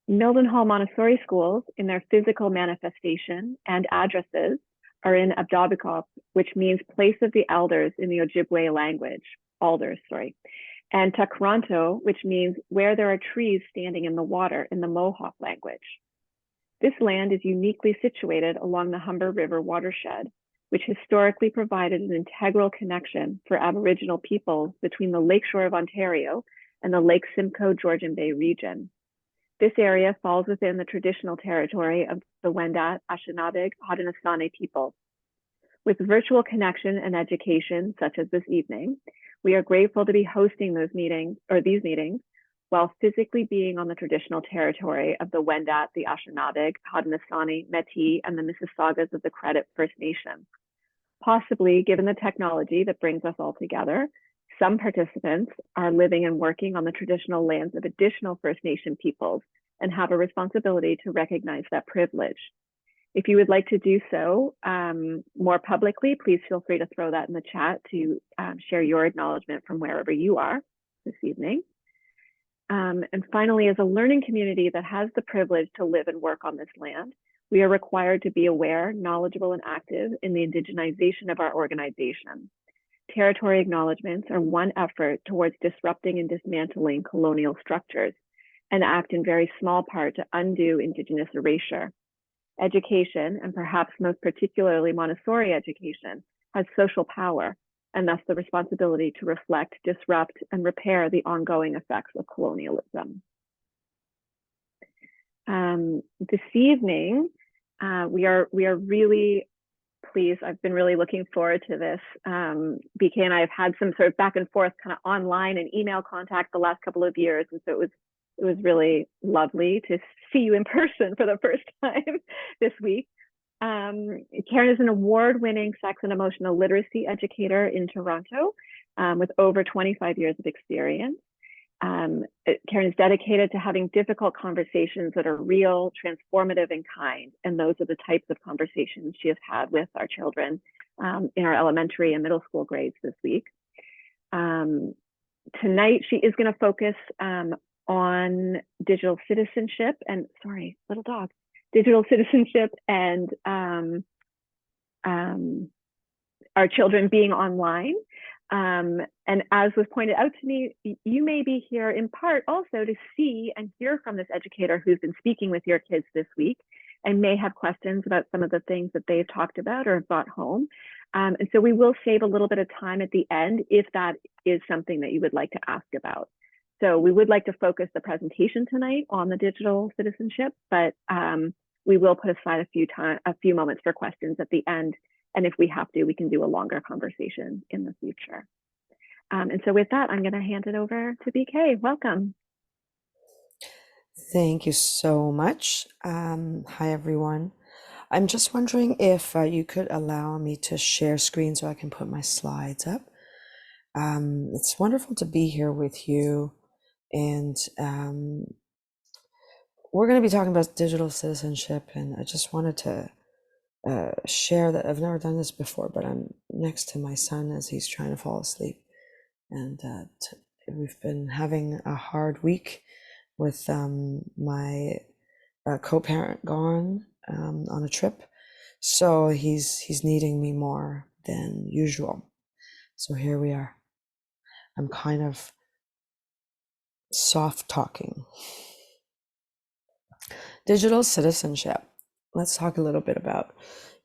Mildenhall Montessori schools, in their physical manifestation and addresses, are in Abdabikop, which means place of the elders in the Ojibwe language, alders, sorry, and Takranto, which means where there are trees standing in the water in the Mohawk language. This land is uniquely situated along the Humber River watershed, which historically provided an integral connection for Aboriginal peoples between the lakeshore of Ontario and the Lake Simcoe Georgian Bay region. This area falls within the traditional territory of the Wendat, Anishinaabe, Haudenosaunee peoples. With virtual connection and education, such as this evening, we are grateful to be hosting these meetings, while physically being on the traditional territory of the Wendat, the Anishinaabe, Haudenosaunee, Métis, and the Mississaugas of the Credit First Nation. Possibly, given the technology that brings us all together, some participants are living and working on the traditional lands of additional First Nation peoples and have a responsibility to recognize that privilege. If you would like to do so more publicly, please feel free to throw that in the chat to share your acknowledgement from wherever you are this evening. And finally, as a learning community that has the privilege to live and work on this land, we are required to be aware, knowledgeable, and active in the indigenization of our organization. Territory acknowledgements are one effort towards disrupting and dismantling colonial structures and act in very small part to undo Indigenous erasure. Education, and perhaps most particularly Montessori education, has social power and thus the responsibility to reflect, disrupt, and repair the ongoing effects of colonialism. This evening, we are really pleased. I've been really looking forward to this. BK and I have had some sort of back and forth kind of online and email contact the last couple of years, and so it was really lovely to see you in person for the first time this week. Karen is an award-winning sex and emotional literacy educator in Toronto with over 25 years of experience. Karen is dedicated to having difficult conversations that are real, transformative, and kind. And those are the types of conversations she has had with our children in our elementary and middle school grades this week. Tonight, she is going to focus on digital citizenship and, sorry, little dog, digital citizenship and our children being online. And as was pointed out to me, you may be here in part also to see and hear from this educator who's been speaking with your kids this week and may have questions about some of the things that they've talked about or have brought home. And so we will save a little bit of time at the end if that is something that you would like to ask about. So we would like to focus the presentation tonight on the digital citizenship, but we will put aside a few moments for questions at the end. And if we have to, we can do a longer conversation in the future. And so with that, I'm going to hand it over to BK. Welcome. Thank you so much. Hi, everyone. I'm just wondering if you could allow me to share screen so I can put my slides up. It's wonderful to be here with you. And we're going to be talking about digital citizenship. And I just wanted to share that I've never done this before, but I'm next to my son as he's trying to fall asleep. And we've been having a hard week with my co-parent gone on a trip. So he's needing me more than usual. So here we are. I'm kind of soft talking. Digital citizenship. Let's talk a little bit about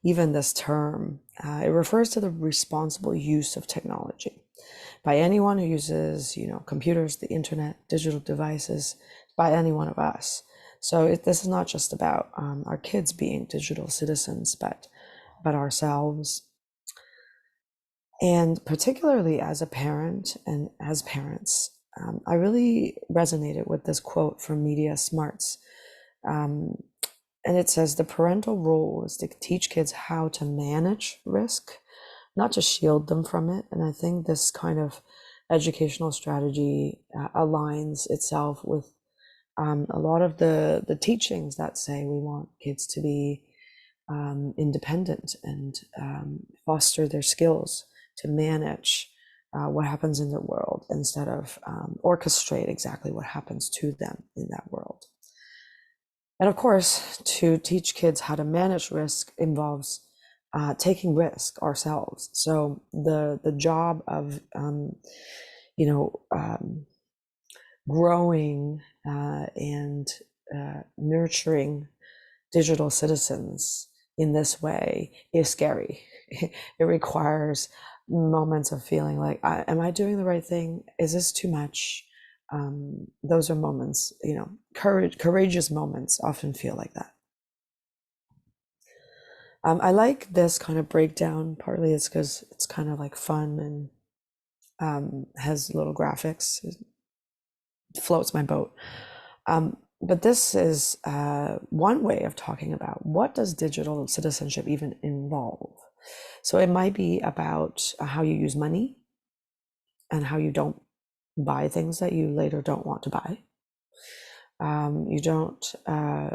even this term. It refers to the responsible use of technology by anyone who uses, computers, the internet, digital devices, by any one of us. So this is not just about our kids being digital citizens, but ourselves. And particularly as a parent and as parents, I really resonated with this quote from Media Smarts. And it says the parental role is to teach kids how to manage risk, not to shield them from it. And I think this kind of educational strategy aligns itself with a lot of the teachings that say we want kids to be independent and foster their skills to manage what happens in the world instead of orchestrate exactly what happens to them in that world. And of course, to teach kids how to manage risk involves taking risk ourselves. So the job of growing and nurturing digital citizens in this way is scary. It requires moments of feeling like, am I doing the right thing? Is this too much? Those are moments, courageous moments often feel like that. I like this kind of breakdown. Partly it's because it's kind of like fun and has little graphics. It floats my boat. But this is one way of talking about what does digital citizenship even involve. So it might be about how you use money and how you don't buy things that you later don't want to buy. You don't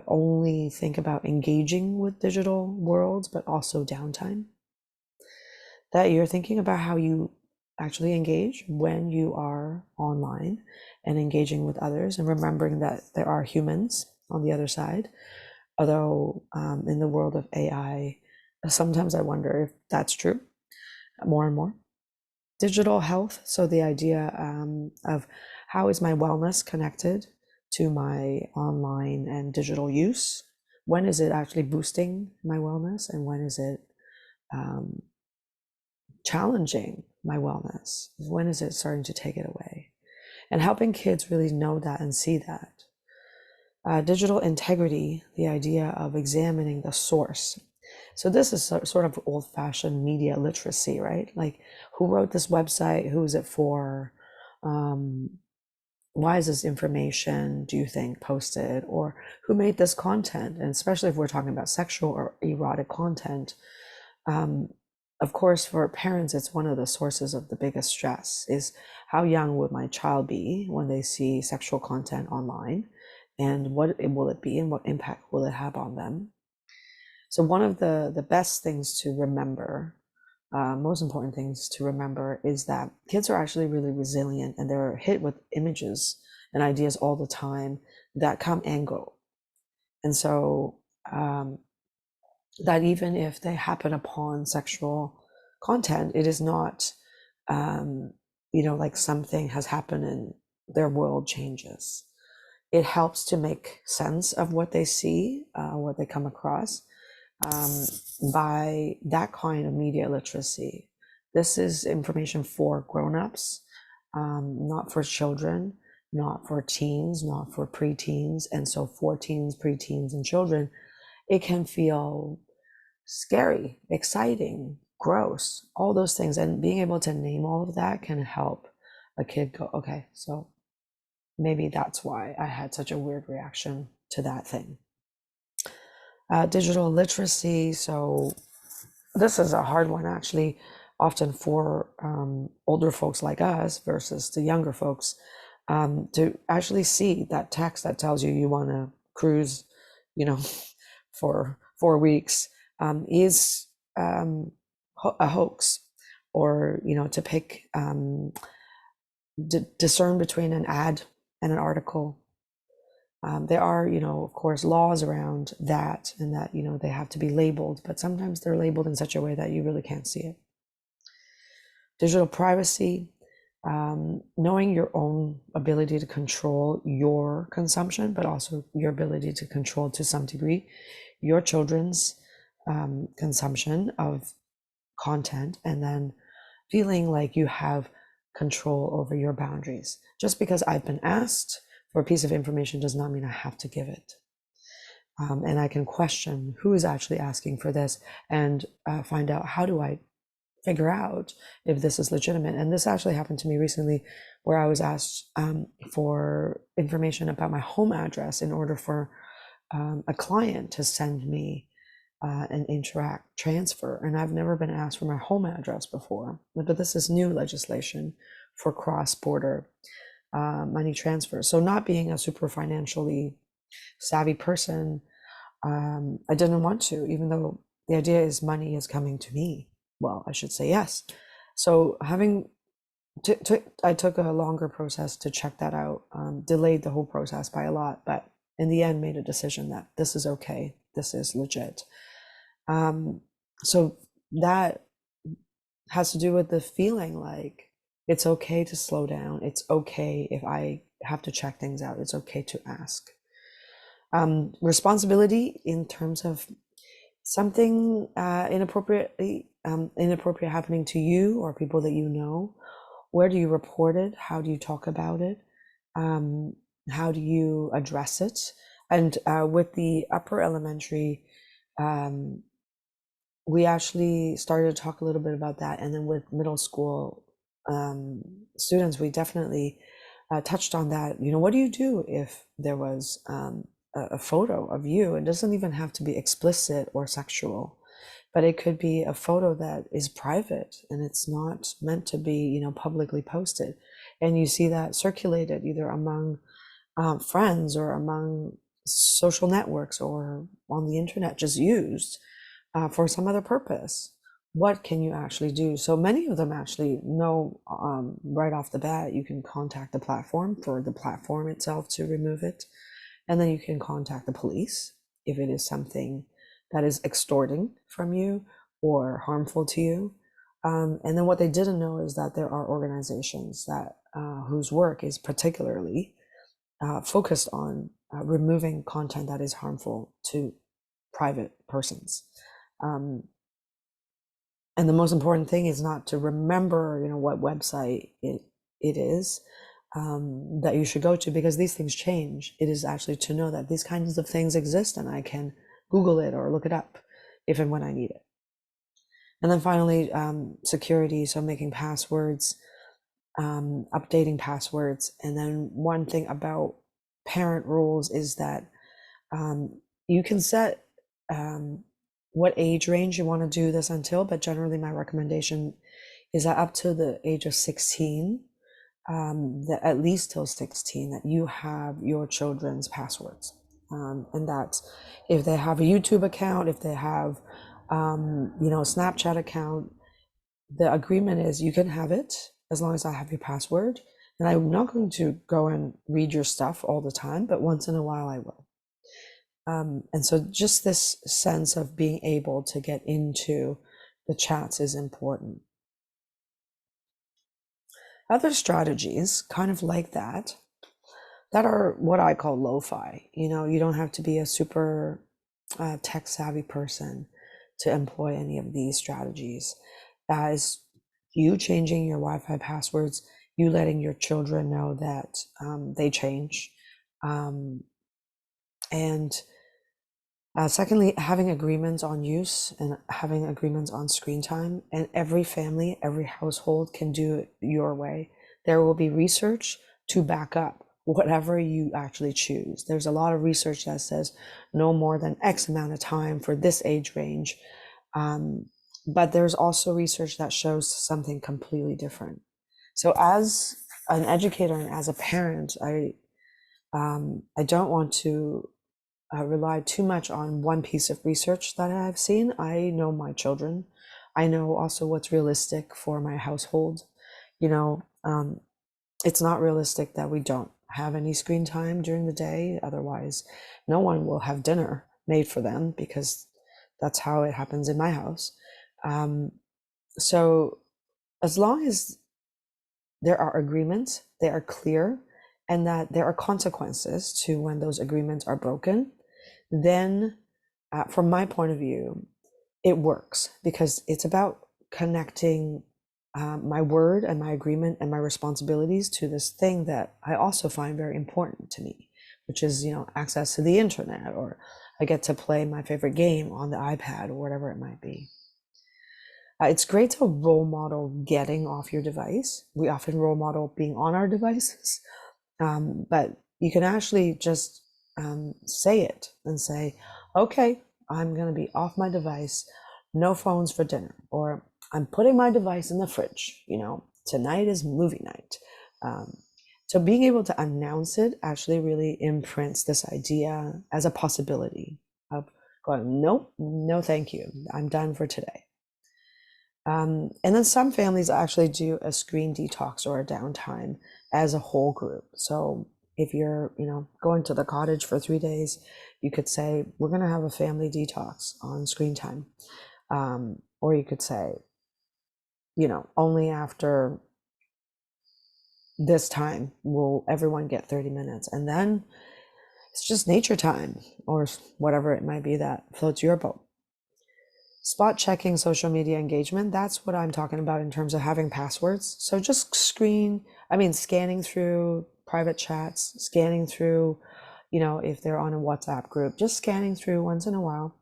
only think about engaging with digital worlds, but also downtime. That you're thinking about how you actually engage when you are online and engaging with others, and remembering that there are humans on the other side. Although in the world of AI, sometimes I wonder if that's true more and more. Digital health, so the idea of how is my wellness connected to my online and digital use? When is it actually boosting my wellness, and when is it challenging my wellness? When is it starting to take it away? And helping kids really know that and see that. Digital integrity, the idea of examining the source. So this is sort of old-fashioned media literacy, right? Like, who wrote this website? Who is it for? Why is this information, do you think, posted? Or who made this content? And especially if we're talking about sexual or erotic content, of course, for parents, it's one of the sources of the biggest stress is how young would my child be when they see sexual content online, and what will it be and what impact will it have on them? So one of the best things to remember, most important things to remember, is that kids are actually really resilient, and they're hit with images and ideas all the time that come and go. And so that even if they happen upon sexual content, it is not, like something has happened and their world changes. It helps to make sense of what they see, what they come across, by that kind of media literacy. This is information for grown-ups, not for children, not for teens, not for preteens. And so for teens, preteens, and children, it can feel scary, exciting, gross, all those things. And being able to name all of that can help a kid go, okay, so maybe that's why I had such a weird reaction to that thing. Digital literacy. So this is a hard one, actually, often for older folks like us versus the younger folks, to actually see that text that tells you want to cruise, for 4 weeks, is a hoax, or to pick discern between an ad and an article. There are, of course, laws around that, and that, they have to be labeled, but sometimes they're labeled in such a way that you really can't see it. Digital privacy, knowing your own ability to control your consumption, but also your ability to control, to some degree, your children's consumption of content, and then feeling like you have control over your boundaries. Just because I've been asked for a piece of information does not mean I have to give it. And I can question who is actually asking for this, and find out, how do I figure out if this is legitimate? And this actually happened to me recently, where I was asked for information about my home address in order for a client to send me an Interact transfer. And I've never been asked for my home address before, but this is new legislation for cross-border money transfer. So not being a super financially savvy person, I didn't want to, even though the idea is money is coming to me. Well, I should say yes. So having I took a longer process to check that out, delayed the whole process by a lot, but in the end made a decision that this is okay, this is legit. So that has to do with the feeling like it's okay to slow down. It's okay if I have to check things out. It's okay to ask. Responsibility in terms of something inappropriate happening to you or people that you know. Where do you report it? How do you talk about it? Um, how do you address it? And with the upper elementary, um, we actually started to talk a little bit about that. And then with middle school students, we definitely touched on that. You know, what do you do if there was a photo of you? It doesn't even have to be explicit or sexual, but it could be a photo that is private and it's not meant to be, you know, publicly posted. And you see that circulated either among friends or among social networks or on the internet, just used for some other purpose. What can you actually do? So many of them actually know right off the bat, you can contact the platform for the platform itself to remove it. And then you can contact the police if it is something that is extorting from you or harmful to you. And then what they didn't know is that there are organizations that whose work is particularly focused on removing content that is harmful to private persons. Um, and the most important thing is not to remember, you know, what website it is that you should go to, because these things change. It is actually to know that these kinds of things exist and I can Google it or look it up if and when I need it. And then finally, security, so making passwords, updating passwords. And then one thing about parent rules is that you can set what age range you want to do this until, but generally my recommendation is that up to the age of 16, that at least till 16, that you have your children's passwords. And that if they have a YouTube account, if they have, you know, a Snapchat account, the agreement is you can have it as long as I have your password. And I'm not going to go and read your stuff all the time, but once in a while I will. And so just this sense of being able to get into the chats is important. Other strategies, kind of like that are what I call lo-fi. You know, you don't have to be a super tech savvy person to employ any of these strategies. As you changing your Wi-Fi passwords, you letting your children know that they change, and secondly, having agreements on use and having agreements on screen time. And every family, every household can do it your way. There will be research to back up whatever you actually choose. There's a lot of research that says no more than X amount of time for this age range. But there's also research that shows something completely different. So as an educator and as a parent, I don't want to rely too much on one piece of research that I've seen. I know my children. I know also what's realistic for my household. You know, it's not realistic that we don't have any screen time during the day. Otherwise, no one will have dinner made for them, because that's how it happens in my house. So as long as there are agreements, they are clear, and that there are consequences to when those agreements are broken, then from my point of view, it works, because it's about connecting my word and my agreement and my responsibilities to this thing that I also find very important to me, which is, you know, access to the internet, or I get to play my favorite game on the iPad or whatever it might be. It's great to role model getting off your device. We often role model being on our devices, but you can actually just say it and say, okay, I'm going to be off my device, no phones for dinner, or I'm putting my device in the fridge, you know, tonight is movie night. So being able to announce it actually really imprints this idea as a possibility of going, nope, no, thank you, I'm done for today. And then some families actually do a screen detox or a downtime as a whole group. So if you're, going to the cottage for 3 days, you could say, we're going to have a family detox on screen time. Or you could say, only after this time will everyone get 30 minutes. And then it's just nature time or whatever it might be that floats your boat. Spot checking social media engagement, that's what I'm talking about in terms of having passwords. So just scanning through private chats, scanning through, if they're on a WhatsApp group, just scanning through once in a while.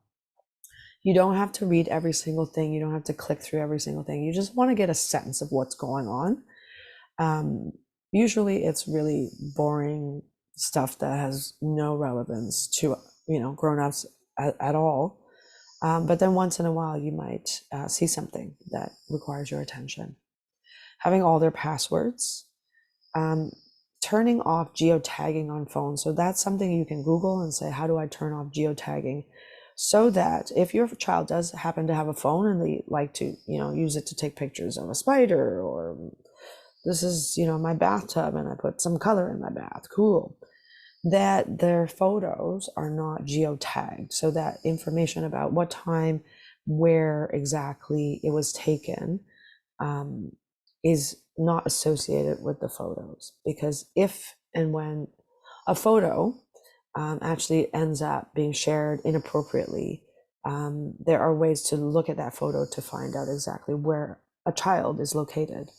You don't have to read every single thing. You don't have to click through every single thing. You just want to get a sense of what's going on. Usually it's really boring stuff that has no relevance to, grown-ups at all. But then once in a while, you might see something that requires your attention. Having all their passwords, turning off geotagging on phones. So that's something you can Google and say, how do I turn off geotagging? So that if your child does happen to have a phone and they like to, use it to take pictures of a spider, or this is, my bathtub and I put some color in my bath, cool, that their photos are not geotagged, so that information about what time, where exactly it was taken, is not associated with the photos. Because if and when a photo actually ends up being shared inappropriately, there are ways to look at that photo to find out exactly where a child is located.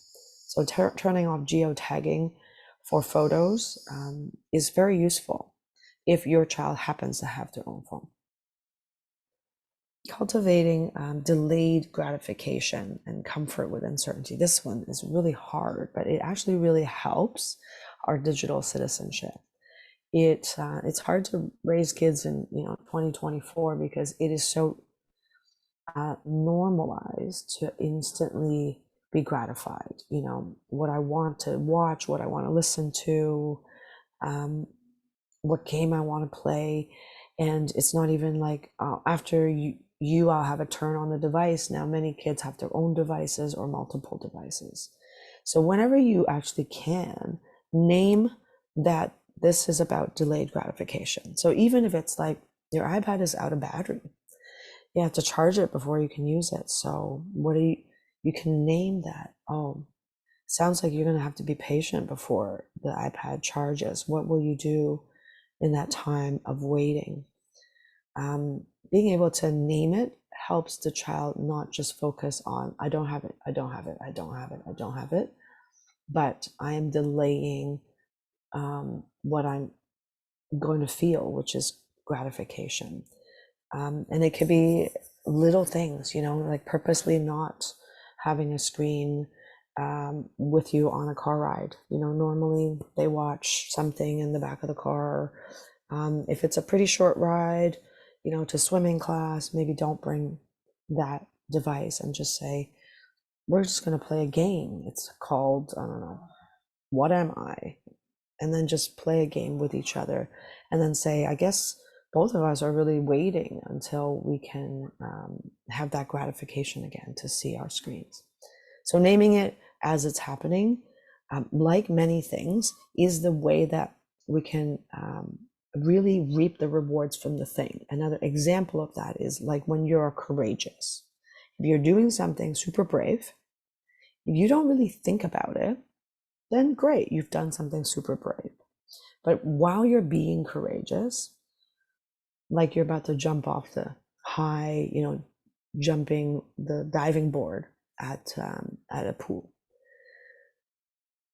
So turning off geotagging for photos is very useful if your child happens to have their own phone. Cultivating delayed gratification and comfort with uncertainty. This one is really hard, but it actually really helps our digital citizenship. It's hard to raise kids in 2024 because it is so normalized to instantly be gratified. What I want to watch, what I want to listen to, what game I want to play. And it's not even like after I'll have a turn on the device. Now many kids have their own devices or multiple devices. So whenever you actually can, name that this is about delayed gratification. So even if it's like your iPad is out of battery, you have to charge it before you can use it. So you can name that. Oh, sounds like you're going to have to be patient before the iPad charges. What will you do in that time of waiting? Being able to name it helps the child not just focus on, I don't have it, I don't have it, I don't have it, I don't have it, but I am delaying what I'm going to feel, which is gratification. And it could be little things, like purposely not having a screen with you on a car ride. Normally they watch something in the back of the car. If it's a pretty short ride, to swimming class, maybe don't bring that device and just say, we're just going to play a game. It's called, I don't know, What Am I? And then just play a game with each other and then say, I guess both of us are really waiting until we can have that gratification again to see our screens. So naming it as it's happening, like many things, is the way that we can really reap the rewards from the thing. Another example of that is like when you're courageous. If you're doing something super brave, if you don't really think about it, then great, you've done something super brave. But while you're being courageous, like you're about to jump off the high, jumping the diving board at a pool,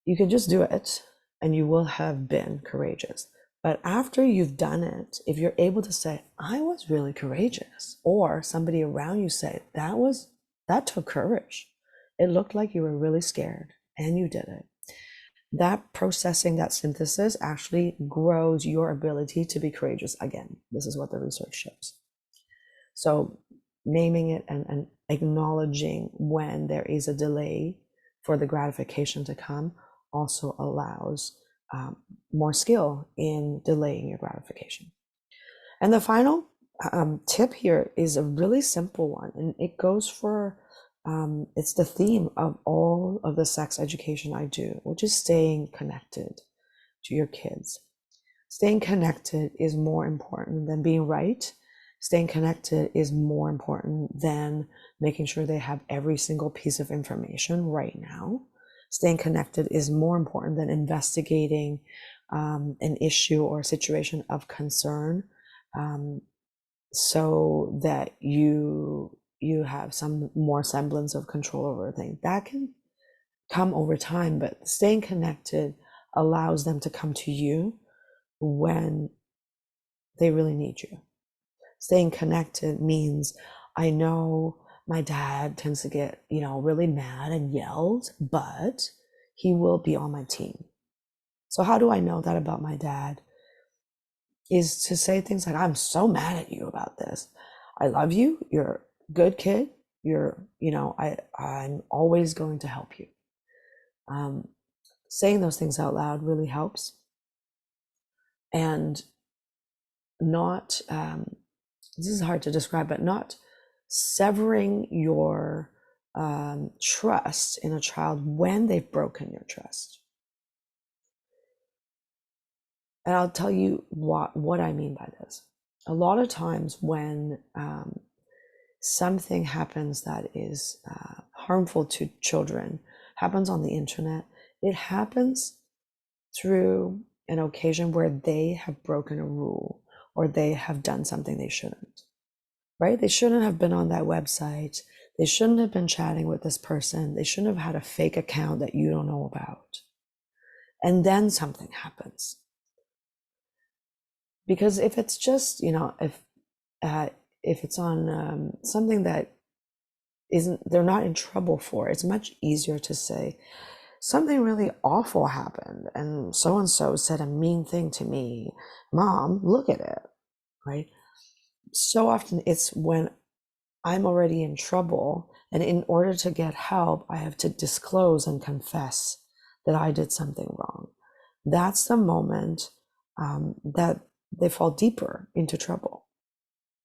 you can just do it and you will have been courageous. But after you've done it, if you're able to say, I was really courageous, or somebody around you say, that took courage. It looked like you were really scared and you did it. That processing, that synthesis actually grows your ability to be courageous again. This is what the research shows. So naming it and acknowledging when there is a delay for the gratification to come also allows more skill in delaying your gratification. And the final tip here is a really simple one, and it goes for It's the theme of all of the sex education I do, which is staying connected to your kids. Staying connected is more important than being right. Staying connected is more important than making sure they have every single piece of information right now. Staying connected is more important than investigating an issue or a situation of concern, so that you have some more semblance of control over a thing. That can come over time, but staying connected allows them to come to you when they really need you. Staying connected means, I know my dad tends to get, really mad and yelled, but he will be on my team. So how do I know that about my dad? Is to say things like, I'm so mad at you about this. I love you. You're a good kid. I'm always going to help you. Saying those things out loud really helps. And not, this is hard to describe, but not severing your trust in a child when they've broken your trust. And I'll tell you what I mean by this. A lot of times when something happens that is harmful to children, happens on the internet, it happens through an occasion where they have broken a rule or they have done something they shouldn't, right? They shouldn't have been on that website. They shouldn't have been chatting with this person. They shouldn't have had a fake account that you don't know about. And then something happens. Because if it's just, if it's on something that they're not in trouble for, it's much easier to say, something really awful happened and so said a mean thing to me. Mom, look at it, right? So often it's when I'm already in trouble, and in order to get help, I have to disclose and confess that I did something wrong. That's the moment that they fall deeper into trouble.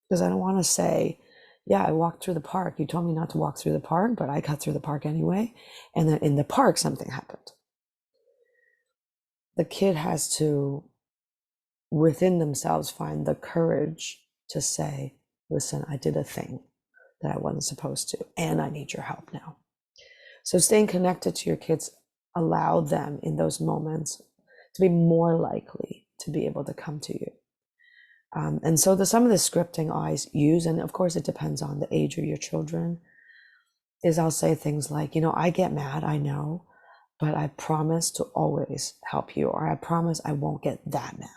Because I don't want to say, yeah, I walked through the park. You told me not to walk through the park, but I got through the park anyway. And then in the park, something happened. The kid has to, within themselves, find the courage to say, listen, I did a thing that I wasn't supposed to, and I need your help now. So staying connected to your kids allow them in those moments to be more likely to be able to come to you. And so some of the scripting I use, and of course it depends on the age of your children, is I'll say things like, I get mad, I know, but I promise to always help you, or I promise I won't get that mad.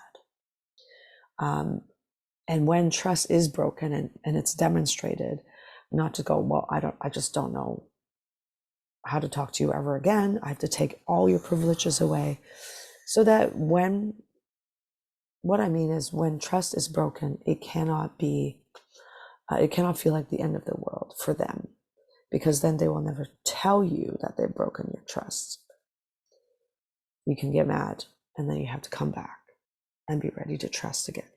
And when trust is broken and it's demonstrated, not to go, well, I just don't know how to talk to you ever again. I have to take all your privileges away. So that what I mean is, when trust is broken, it cannot feel like the end of the world for them, because then they will never tell you that they've broken your trust. You can get mad, and then you have to come back and be ready to trust again.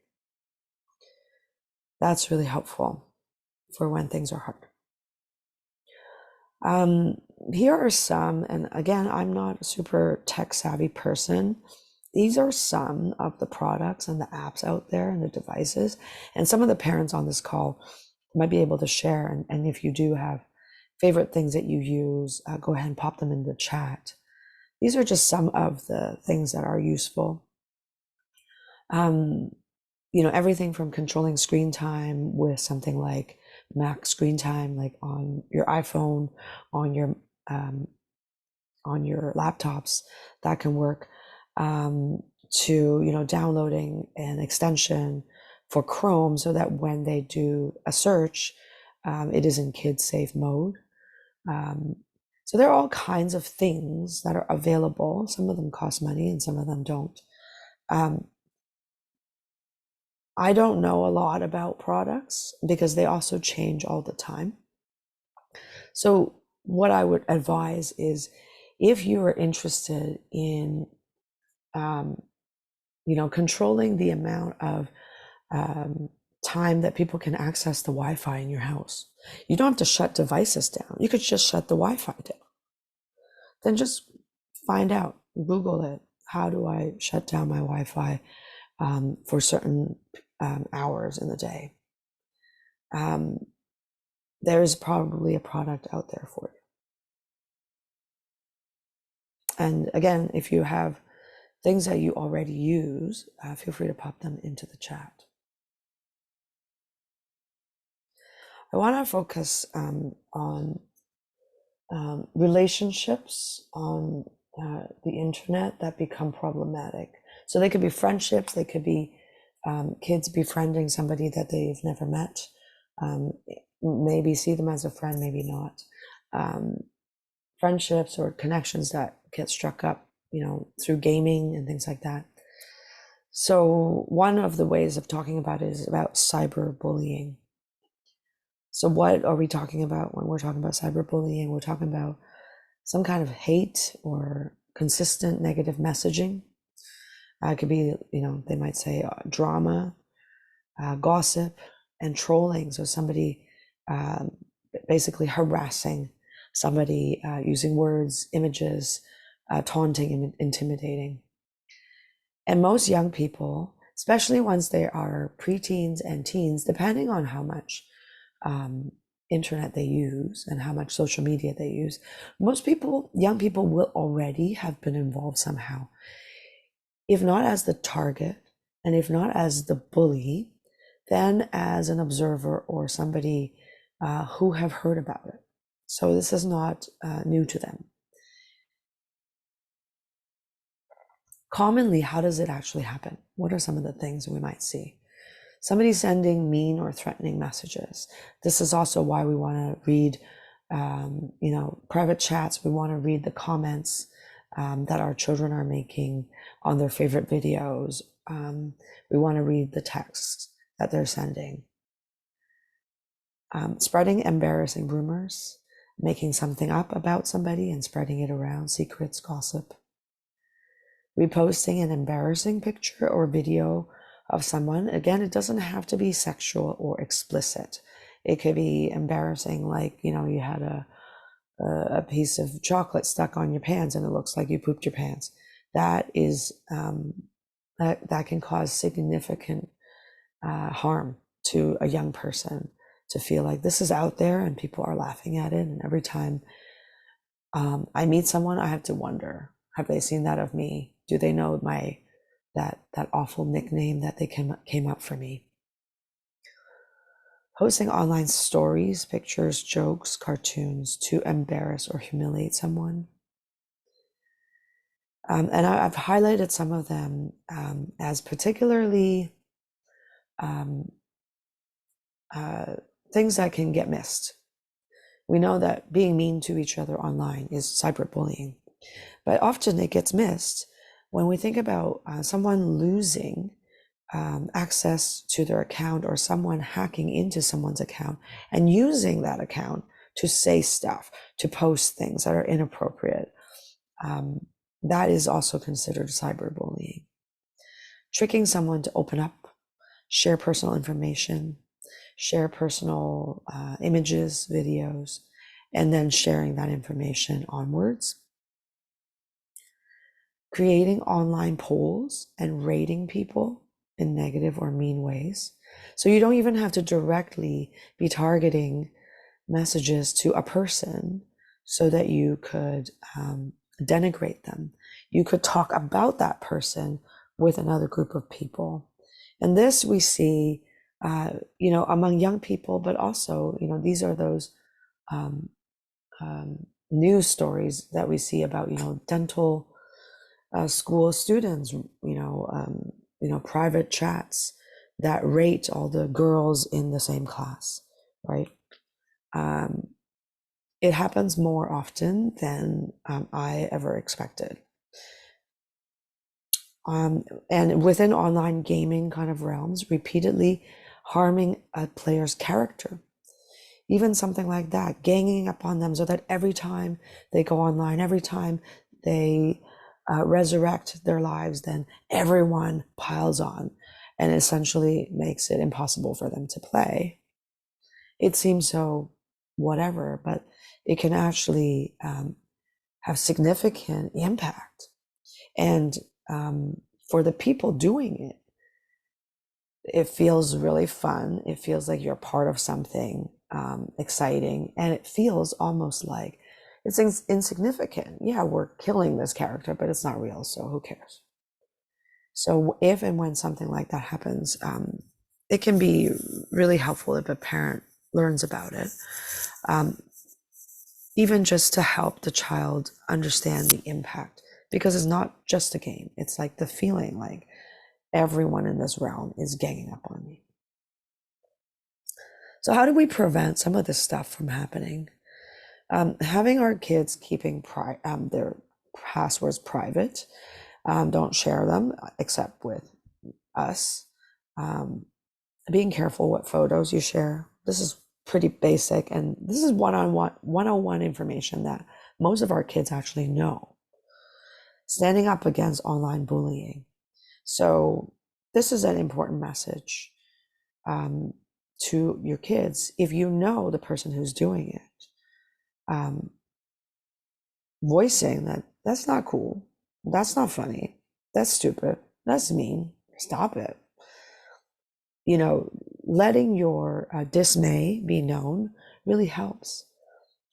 That's really helpful for when things are hard. Here are some, and again, I'm not a super tech savvy person. These are some of the products and the apps out there and the devices, and some of the parents on this call might be able to share. And if you do have favorite things that you use, go ahead and pop them in the chat. These are just some of the things that are useful. Everything from controlling screen time with something like max screen time, like on your iPhone, on your laptops, that can work, to downloading an extension for Chrome so that when they do a search, it is in kid safe mode. So there are all kinds of things that are available. Some of them cost money and some of them don't. I don't know a lot about products because they also change all the time. So what I would advise is, if you are interested in, controlling the amount of time that people can access the Wi-Fi in your house. You don't have to shut devices down. You could just shut the Wi-Fi down. Then just find out, Google it. How do I shut down my Wi-Fi for certain hours in the day? There's probably a product out there for you. And again, if you have things that you already use, feel free to pop them into the chat. I want to focus on relationships on the internet that become problematic. So they could be friendships, they could be kids befriending somebody that they've never met, maybe see them as a friend, maybe not. Friendships or connections that get struck up, through gaming and things like that. So one of the ways of talking about it is about cyberbullying. So what are we talking about when we're talking about cyberbullying? We're talking about some kind of hate or consistent negative messaging. It could be, they might say drama, gossip, and trolling. So somebody basically harassing somebody using words, images, taunting and intimidating. And most young people, especially once they are preteens and teens, depending on how much internet they use and how much social media they use, most people, young people, will already have been involved somehow, if not as the target and if not as the bully, then as an observer or somebody who have heard about it. So this is not new to them. Commonly, how does it actually happen? What are some of the things we might see? Somebody sending mean or threatening messages. This is also why we want to read, private chats. We want to read the comments that our children are making on their favorite videos. We want to read the texts that they're sending. Spreading embarrassing rumors, making something up about somebody and spreading it around, secrets, gossip. Reposting an embarrassing picture or video of someone. Again, it doesn't have to be sexual or explicit. It could be embarrassing, like, you had a piece of chocolate stuck on your pants and it looks like you pooped your pants. That is that can cause significant harm to a young person, to feel like this is out there and people are laughing at it. And every time I meet someone, I have to wonder, have they seen that of me? Do they know that awful nickname that they came up for me? Posting online stories, pictures, jokes, cartoons to embarrass or humiliate someone. And I've highlighted some of them as particularly things that can get missed. We know that being mean to each other online is cyberbullying, but often it gets missed when we think about someone losing access to their account, or someone hacking into someone's account and using that account to say stuff, to post things that are inappropriate. That is also considered cyberbullying. Tricking someone to open up, share personal information, share personal images, videos, and then sharing that information onwards. Creating online polls and rating people in negative or mean ways. So you don't even have to directly be targeting messages to a person so that you could denigrate them. You could talk about that person with another group of people. And this we see, among young people, but also, these are those news stories that we see about, dental school students, private chats that rate all the girls in the same class, right? It happens more often than I ever expected. And within online gaming kind of realms, repeatedly harming a player's character. Even something like that, ganging up on them so that every time they go online, every time they resurrect their lives, then everyone piles on. and essentially makes it impossible for them to play. It seems so whatever, but it can actually have significant impact. And for the people doing it, it feels really fun. It feels like you're part of something exciting, and it feels almost like it's insignificant. Yeah, we're killing this character, but it's not real, so who cares? So if and when something like that happens, it can be really helpful if a parent learns about it, even just to help the child understand the impact, because it's not just a game. It's like the feeling like everyone in this realm is ganging up on me. So how do we prevent some of this stuff from happening? Having our kids keeping their passwords private, don't share them except with us. Being careful what photos you share. This is pretty basic, and this is one-on-one information that most of our kids actually know. Standing up against online bullying. So this is an important message to your kids. If you know the person who's doing it, voicing that that's not cool, that's not funny, that's stupid, that's mean, stop it. Letting your dismay be known really helps.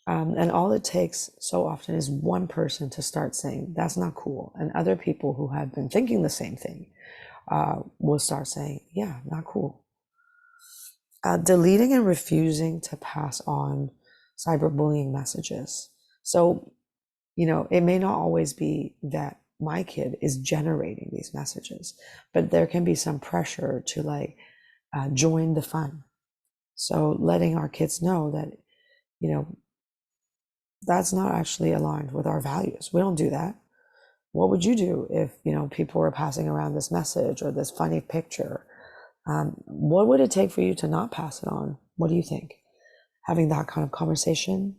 And all it takes so often is one person to start saying, that's not cool. And other people who have been thinking the same thing will start saying, yeah, not cool. Deleting and refusing to pass on cyberbullying messages. So, it may not always be that my kid is generating these messages, but there can be some pressure to join the fun. So letting our kids know that, that's not actually aligned with our values. We don't do that. What would you do if, people were passing around this message or this funny picture? What would it take for you to not pass it on? What do you think? Having that kind of conversation,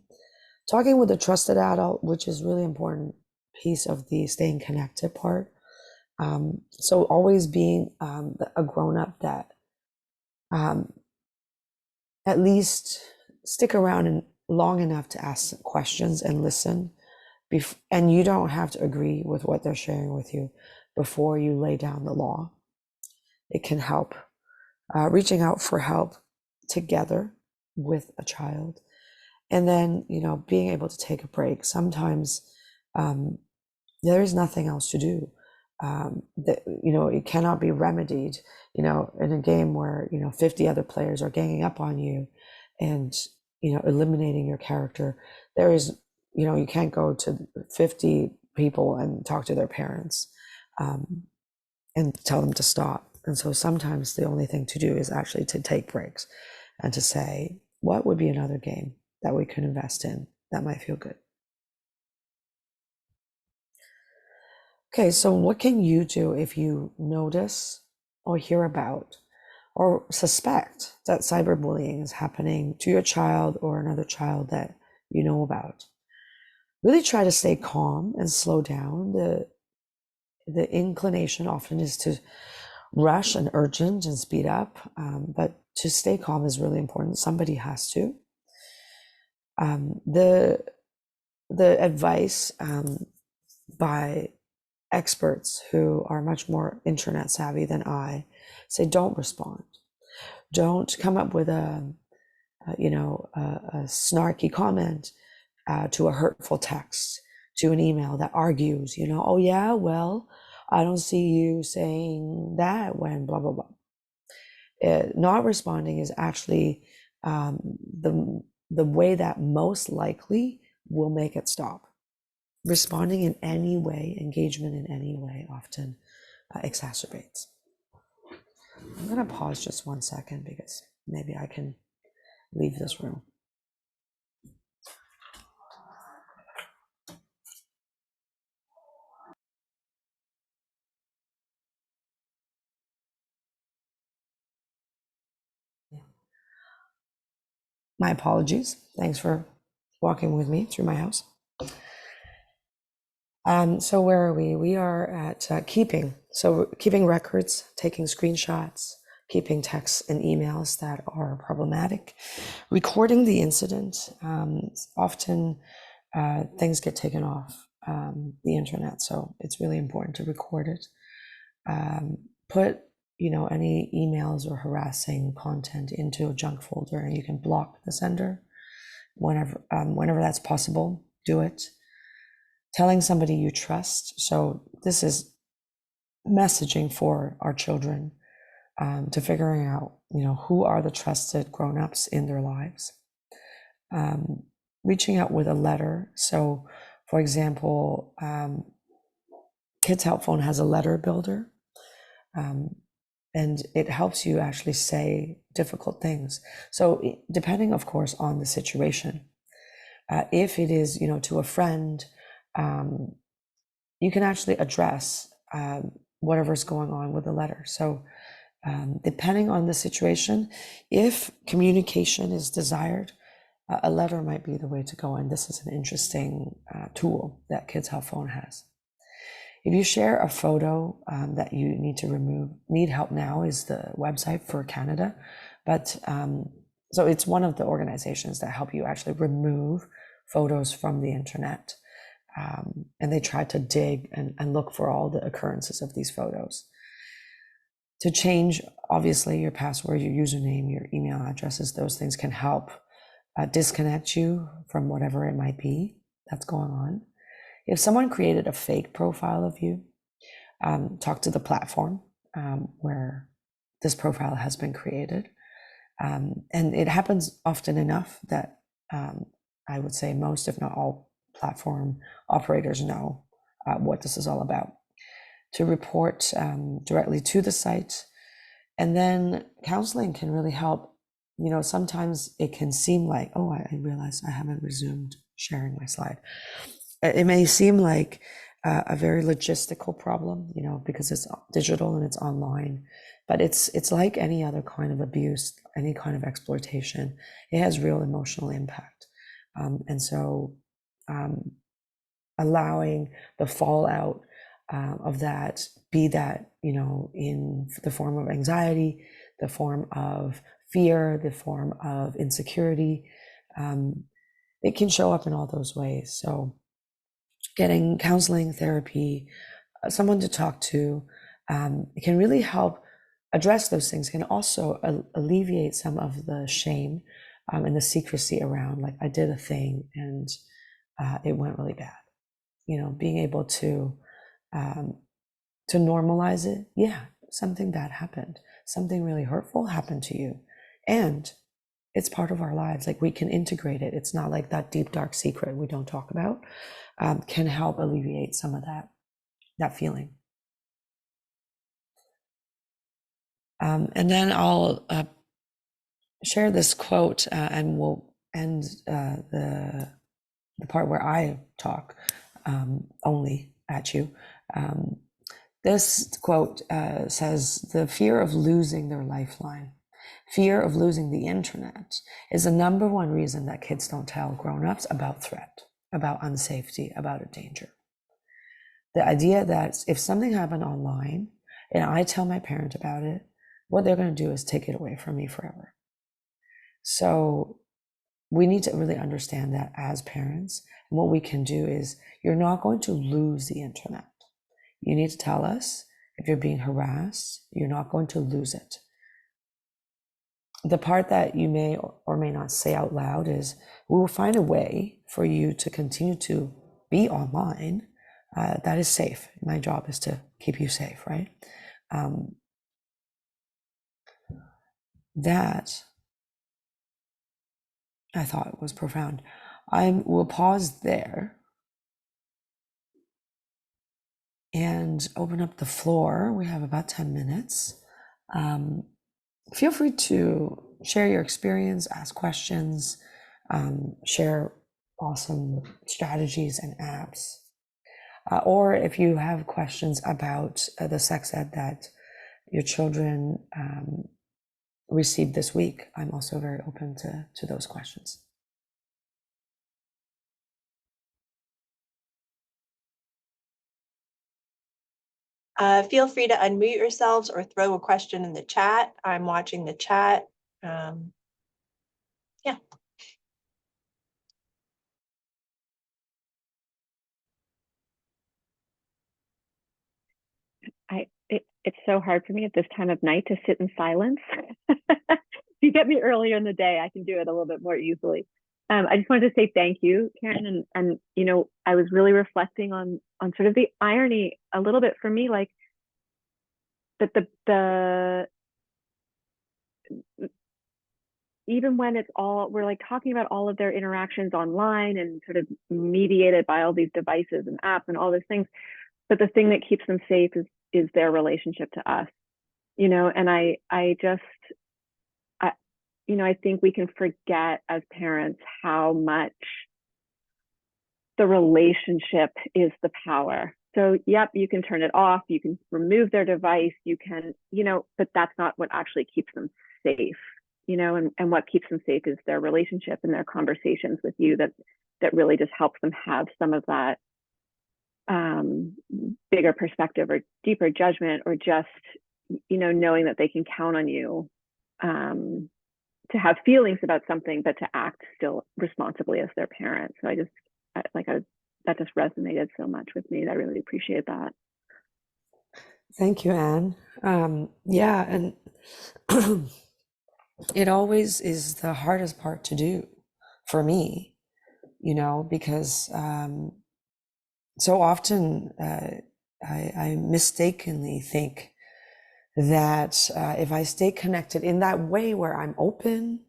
talking with a trusted adult, which is really important piece of the staying connected part. So always being a grown-up that at least stick around and long enough to ask questions and listen. And you don't have to agree with what they're sharing with you before you lay down the law. It can help. Reaching out for help together with a child. And then, being able to take a break. Sometimes there is nothing else to do. It cannot be remedied, in a game where, 50 other players are ganging up on you and, eliminating your character. There is, you can't go to 50 people and talk to their parents and tell them to stop. And so sometimes the only thing to do is actually to take breaks and to say, what would be another game that we could invest in that might feel good? Okay, so what can you do if you notice or hear about or suspect that cyberbullying is happening to your child or another child that you know about? Really try to stay calm and slow down. The inclination often is to rush and urgent and speed up, but to stay calm is really important. Somebody has to. The advice by experts who are much more internet savvy than I say, don't respond. Don't come up with a snarky comment to a hurtful text, to an email that argues, oh yeah, well, I don't see you saying that when blah, blah, blah. Not responding is actually the way that most likely will make it stop. Responding in any way, engagement in any way, often exacerbates. I'm going to pause just 1 second because maybe I can leave this room. My apologies. Thanks for walking with me through my house. So where are we? We are at keeping. So keeping records, taking screenshots, keeping texts and emails that are problematic, recording the incident. Often things get taken off the internet, so it's really important to record it. Put any emails or harassing content into a junk folder, and you can block the sender whenever that's possible. Do it. Telling somebody you trust. So this is messaging for our children, to figuring out, who are the trusted grown-ups in their lives. Reaching out with a letter. So, for example, Kids Help Phone has a letter builder, and it helps you actually say difficult things. So, depending, of course, on the situation, if it is, to a friend, you can actually address whatever's going on with the letter. So, depending on the situation, if communication is desired, a letter might be the way to go. And this is an interesting tool that Kids Help Phone has. If you share a photo that you need to remove, Need Help Now is the website for Canada. But so it's one of the organizations that help you actually remove photos from the internet. And they try to dig and look for all the occurrences of these photos. To change, obviously, your password, your username, your email addresses, those things can help disconnect you from whatever it might be that's going on. If someone created a fake profile of you, talk to the platform where this profile has been created. And it happens often enough that I would say most, if not all, platform operators know what this is all about. To report directly to the site. And then counseling can really help. Sometimes it can seem like, oh, I realize I haven't resumed sharing my slide. It may seem like a very logistical problem, because it's digital and it's online, but it's like any other kind of abuse, any kind of exploitation. It has real emotional impact. And so allowing the fallout of that, be that, in the form of anxiety, the form of fear, the form of insecurity, it can show up in all those ways. So getting counseling, therapy, someone to talk to, it can really help address those things, can also alleviate some of the shame and the secrecy around, like, I did a thing and it went really bad. Being able to normalize it. Yeah, something bad happened. Something really hurtful happened to you. And it's part of our lives. Like, we can integrate it. It's not like that deep, dark secret we don't talk about. Can help alleviate some of that feeling. And then I'll share this quote, and we'll end the part where I talk only at you. This quote says, "The fear of losing their lifeline, fear of losing the internet, is the number one reason that kids don't tell grown-ups about threat, about unsafety, about a danger." The idea that if something happened online and I tell my parent about it, what they're going to do is take it away from me forever. So we need to really understand that as parents. And what we can do is, you're not going to lose the internet. You need to tell us if you're being harassed. You're not going to lose it. The part that you may or may not say out loud is, we will find a way for you to continue to be online that is safe. My job is to keep you safe, right? That I thought was profound. I will pause there and open up the floor. We have about 10 minutes. Feel free to share your experience, ask questions, share awesome strategies and apps. Or if you have questions about the sex ed that your children received this week, I'm also very open to those questions. Feel free to unmute yourselves or throw a question in the chat. I'm watching the chat. Yeah. It's so hard for me at this time of night to sit in silence. If you get me earlier in the day, I can do it a little bit more easily. I just wanted to say thank you, Karen, and you know, I was really reflecting on sort of the irony a little bit for me, like that the even when it's all we're like talking about all of their interactions online and sort of mediated by all these devices and apps and all these things, but the thing that keeps them safe is their relationship to us, you know. And I just I, you know, I think we can forget as parents how much the relationship is the power. So, yep, you can turn it off, you can remove their device, you can, you know, but that's not what actually keeps them safe, you know, and what keeps them safe is their relationship and their conversations with you that really just helps them have some of that bigger perspective or deeper judgment, or just, you know, knowing that they can count on you to have feelings about something, but to act still responsibly as their parent. So I just that just resonated so much with me. I really appreciate that. Thank you, Anne. Yeah, and it always is the hardest part to do for me, you know, because so often I mistakenly think that if I stay connected in that way where I'm open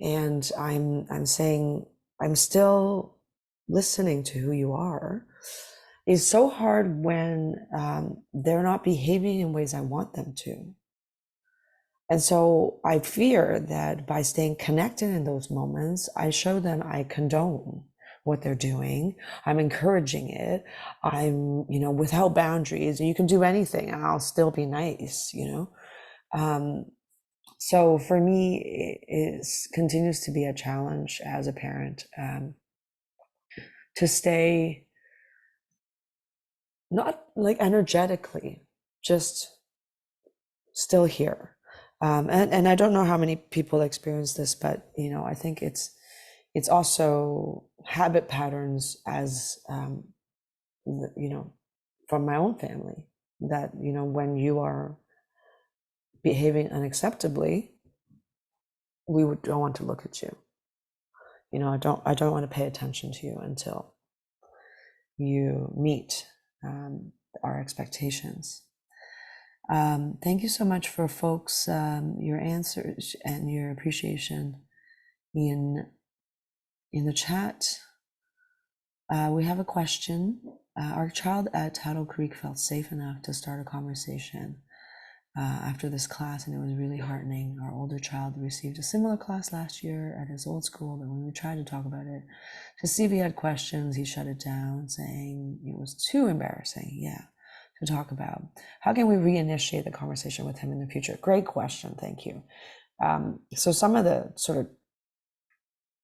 and I'm saying I'm still listening to who you are, is so hard when they're not behaving in ways I want them to. And so I fear that by staying connected in those moments, I show them I condone what they're doing. I'm encouraging it. I'm, you know, without boundaries, you can do anything and I'll still be nice, you know? So for me, it continues to be a challenge as a parent to stay not like energetically, just still here. And I don't know how many people experience this, but you know, I think it's also habit patterns as you know, from my own family, that you know, when you are behaving unacceptably, don't want to look at you. You know, I don't want to pay attention to you until you meet our expectations. Thank you so much for folks, your answers and your appreciation in the chat. We have a question. Our child at Tattle Creek felt safe enough to start a conversation after this class, and it was really heartening. Our older child received a similar class last year at his old school, but when we tried to talk about it to see if he had questions, he shut it down, saying it was too embarrassing. Yeah. To talk about. How can we reinitiate the conversation with him in the future? Great question, thank you. So some of the sort of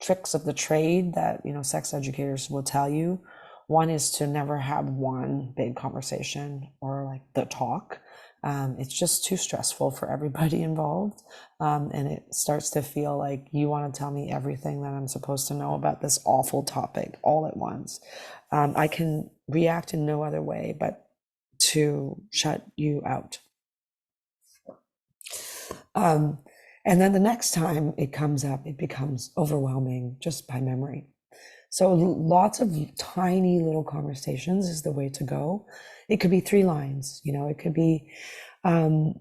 tricks of the trade that, you know, sex educators will tell you, one is to never have one big conversation or like the talk. It's just too stressful for everybody involved, and it starts to feel like you want to tell me everything that I'm supposed to know about this awful topic all at once. I can react in no other way but to shut you out. And then the next time it comes up, it becomes overwhelming just by memory. So lots of tiny little conversations is the way to go. It could be 3 lines, you know, it could be, oh,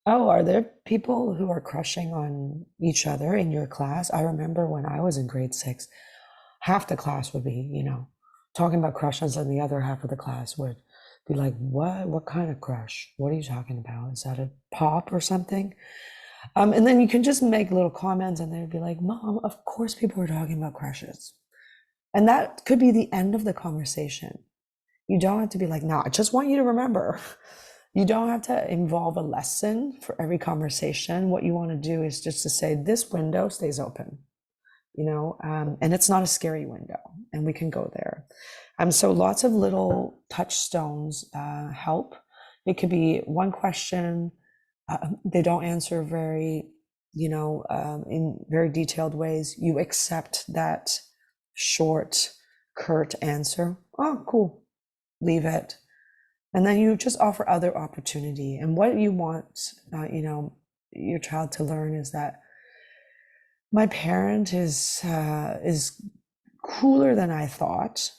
are there people who are crushing on each other in your class? I remember when I was in grade 6, half the class would be, you know, talking about crushes, and the other half of the class would be like, what kind of crush? What are you talking about? Is that a pop or something? And then you can just make little comments and they'd be like, Mom, of course people are talking about crushes. And that could be the end of the conversation. You don't have to be like, no, I just want you to remember. You don't have to involve a lesson for every conversation. What you want to do is just to say, this window stays open, you know, and it's not a scary window, and we can go there. So lots of little touchstones help. It could be one question, they don't answer very, in very detailed ways. You accept that short, curt answer. Oh, cool. Leave it. And then you just offer other opportunity. And what you want, your child to learn is that my parent is cooler than I thought,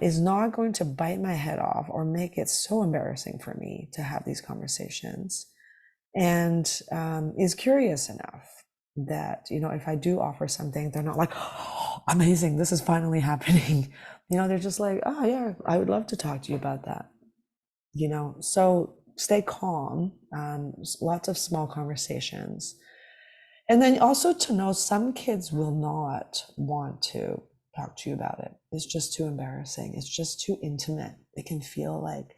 is not going to bite my head off or make it so embarrassing for me to have these conversations, and is curious enough that, if I do offer something, they're not like, oh, amazing, this is finally happening. They're just like, oh yeah, I would love to talk to you about that. So stay calm, lots of small conversations. And then also to know some kids will not want to talk to you about it. It's just too embarrassing. It's just too intimate. It can feel like,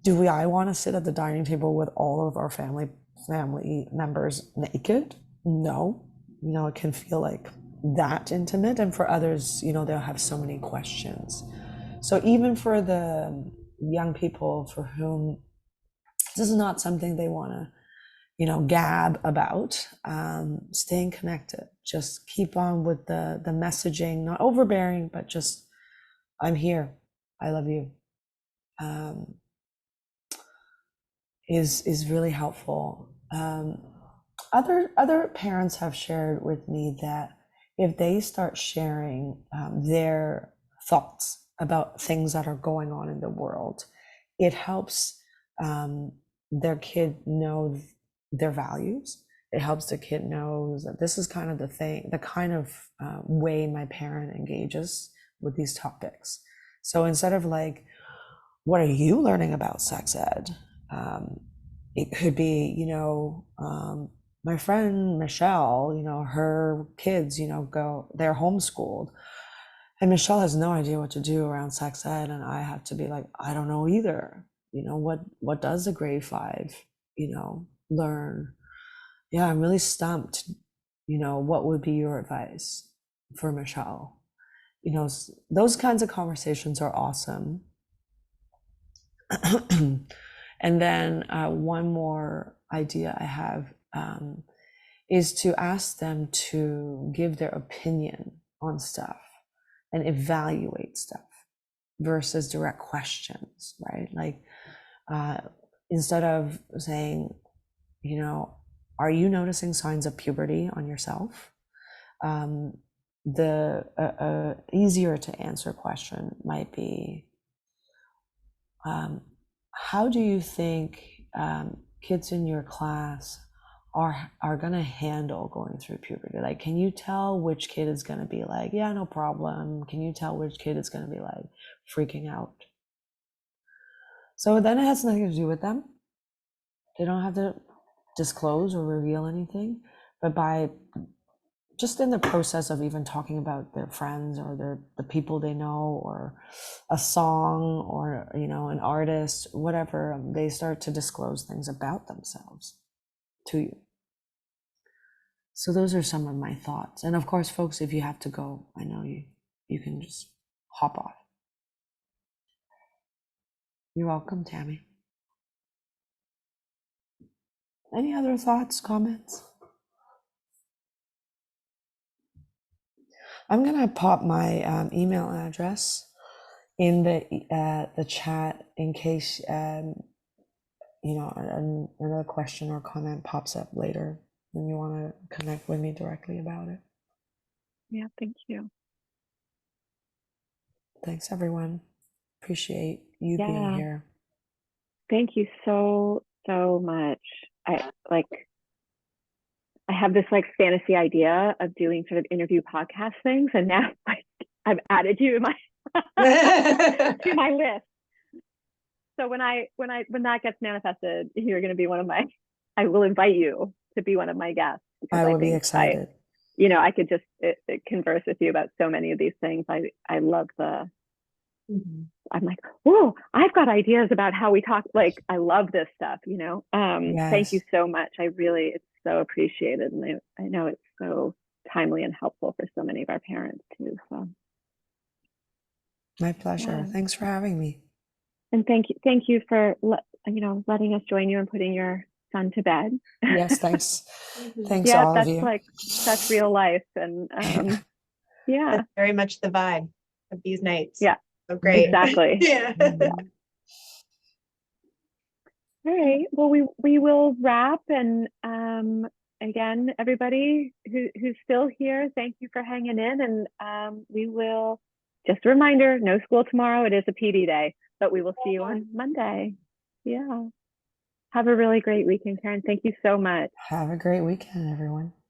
I want to sit at the dining table with all of our family members naked? No. It can feel like that intimate. And for others, they'll have so many questions. So even for the young people for whom this is not something they want to, gab about, staying connected, just keep on with the messaging, not overbearing, but just, I'm here, I love you, is really helpful. Other parents have shared with me that if they start sharing their thoughts about things that are going on in the world, it helps their kid know their values. It helps the kid know that this is kind of the kind of way my parent engages with these topics. So instead of like, what are you learning about sex ed? It could be, my friend Michelle, her kids, they're homeschooled. And Michelle has no idea what to do around sex ed. And I have to be like, I don't know either. What does a grade 5, learn? Yeah, I'm really stumped. What would be your advice for Michelle? Those kinds of conversations are awesome. And then one more idea I have is to ask them to give their opinion on stuff and evaluate stuff versus direct questions, right? Like instead of saying, are you noticing signs of puberty on yourself? The easier to answer question might be, how do you think kids in your class are going to handle going through puberty? Like, can you tell which kid is going to be like, yeah, no problem? Can you tell which kid is going to be like freaking out? So then it has nothing to do with them. They don't have to disclose or reveal anything, but by just in the process of even talking about their friends or the people they know, or a song, or an artist, whatever, they start to disclose things about themselves to you. So those are some of my thoughts. And of course, folks, if you have to go, I know you can just hop off. You're welcome, Tammy. Any other thoughts, comments? I'm gonna pop my email address in the chat in case another question or comment pops up later and you want to connect with me directly about it. Yeah, thank you. Thanks, everyone. Appreciate you being here. Thank you so much. I have this like fantasy idea of doing sort of interview podcast things, and now I've added you to my to my list. So when that gets manifested, you're going to be I will invite you to be one of my guests. I will be excited. I could just converse with you about so many of these things. I love I'm like, whoa, I've got ideas about how we talk. Like, I love this stuff, Yes. Thank you so much. It's so appreciated. And I know it's so timely and helpful for so many of our parents too. So. My pleasure. Yeah. Thanks for having me. And thank you for letting us join you and putting your son to bed. Yes, thanks. Thanks Yeah, all of that's you. like such real life, and yeah, That's very much the vibe of these nights. yeah, So great. exactly. Yeah. Mhm. All right. Well, we will wrap, and again, everybody who's still here, thank you for hanging in, and we will. Just a reminder: no school tomorrow. It is a PD day, but we will see you on Monday. Yeah. Have a really great weekend, Karen. Thank you so much. Have a great weekend, everyone.